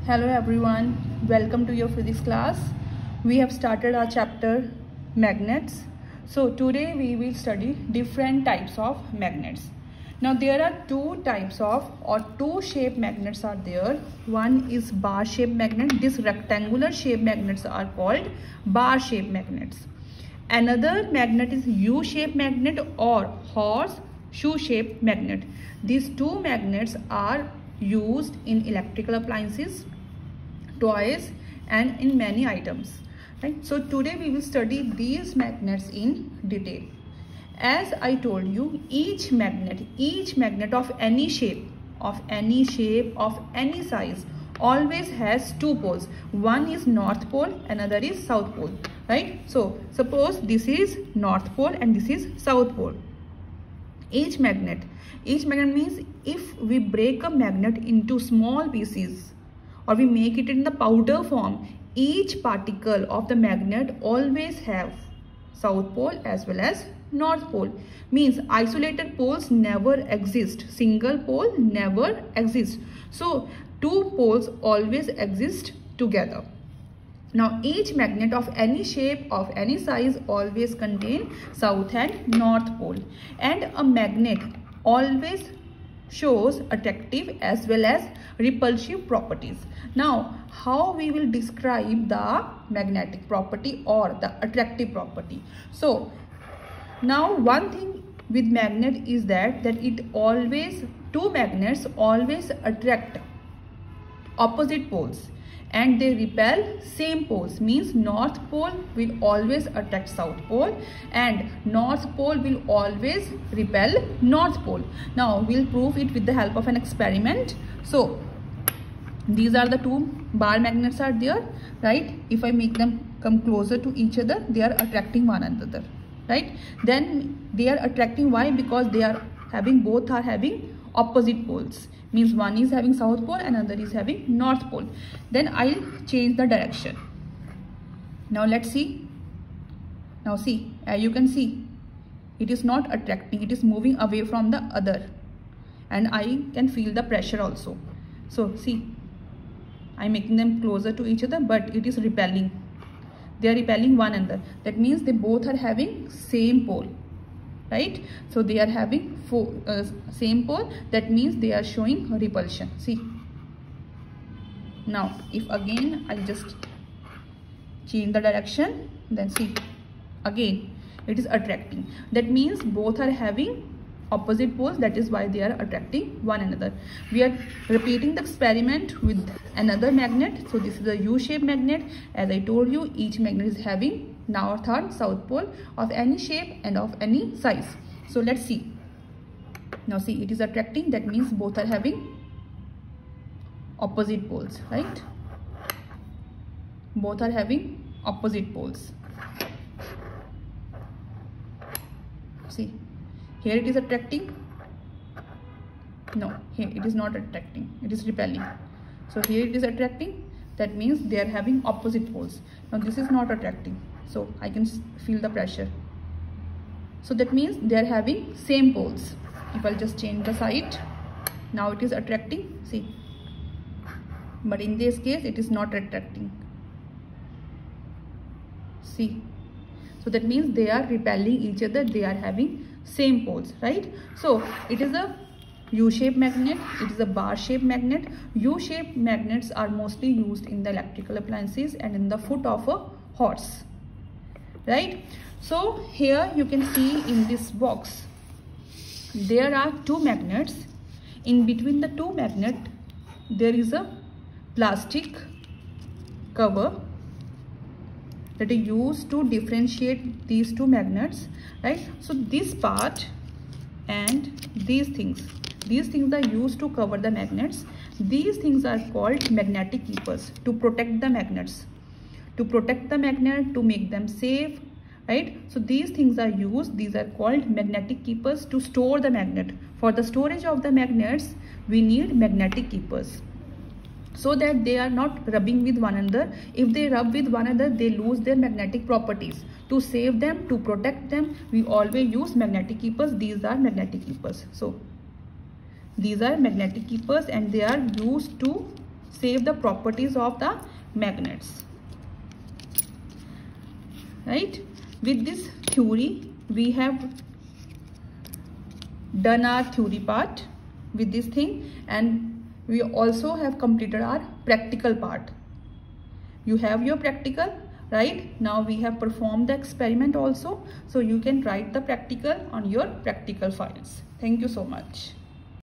Hello everyone, welcome to your physics class. We have started our chapter magnets. So today we will study different types of magnets. Now there are two types of two shape magnets are there. One is bar shape magnet. This rectangular shape magnets are called bar shape magnets. Another magnet is U shape magnet or horseshoe shape magnet. These two magnets are used in electrical appliances, toys and in many items, right? So today we will study these magnets in detail. As I told you, each magnet of any shape, of any size always has two poles. One is north pole, another is south pole, right? So suppose this is north pole and this is south pole. Each magnet means if we break a magnet into small pieces or we make it in the powder form, each particle of the magnet always have south pole as well as north pole. Means isolated poles never exist, single pole never exists. So two poles always exist together. Now each magnet of any shape, of any size always contain south and north pole, and a magnet always shows attractive as well as repulsive properties. Now how we will describe the magnetic property or the attractive property? So now one thing with magnet is that two magnets always attract opposite poles and they repel same poles. Means north pole will always attract south pole and north pole will always repel north pole. Now we'll prove it with the help of an experiment. So these are the two bar magnets are there, right? If I make them come closer to each other, they are attracting one another, right? Then they are attracting, why? Because they are both are having opposite poles. Means one is having south pole and another is having north pole. Then I'll change the direction. Now let's see. Now see, as you can see, it is not attracting, it is moving away from the other, and I can feel the pressure also. So see, I'm making them closer to each other, but it is repelling. They are repelling one another. That means they both are having same pole, right? So they are having same pole. That means they are showing repulsion. See. Now if again I just change the direction, then see, again it is attracting. That means both are having opposite poles. That is why they are attracting one another. We are repeating the experiment with another magnet. So this is a U-shaped magnet. As I told you, each magnet is having north or south pole of any shape and of any size. So let's see. Now see, it is attracting. That means both are having opposite poles, right? Both are having opposite poles. See, here it is attracting. No, here it is not attracting, it is repelling. So here it is attracting. That means they are having opposite poles. Now this is not attracting, so I can feel the pressure. So that means they are having same poles. If I'll just change the side, now it is attracting, see. But in this case it is not attracting, see. So that means they are repelling each other, they are having same poles, right? So it is a U-shaped magnet, it is a bar-shaped magnet. U-shaped magnets are mostly used in the electrical appliances and in the foot of a horse, right? So here you can see in this box there are two magnets. In between the two magnets there is a plastic cover that is used to differentiate these two magnets, right? So this part and these things are used to cover the magnets. These things are called magnetic keepers to protect the magnets, to make them safe, right? So these things are used, these are called magnetic keepers to store the magnet. For the storage of the magnets we need magnetic keepers, so that they are not rubbing with one another. If they rub with one another, they lose their magnetic properties. To save them, to protect them, we always use magnetic keepers. These are magnetic keepers. So these are magnetic keepers and they are used to save the properties of the magnets. Right? With this theory, we have done our theory part with this thing, and we also have completed our practical part. You have your practical, right? Now we have performed the experiment also, so you can write the practical on your practical files. Thank you so much.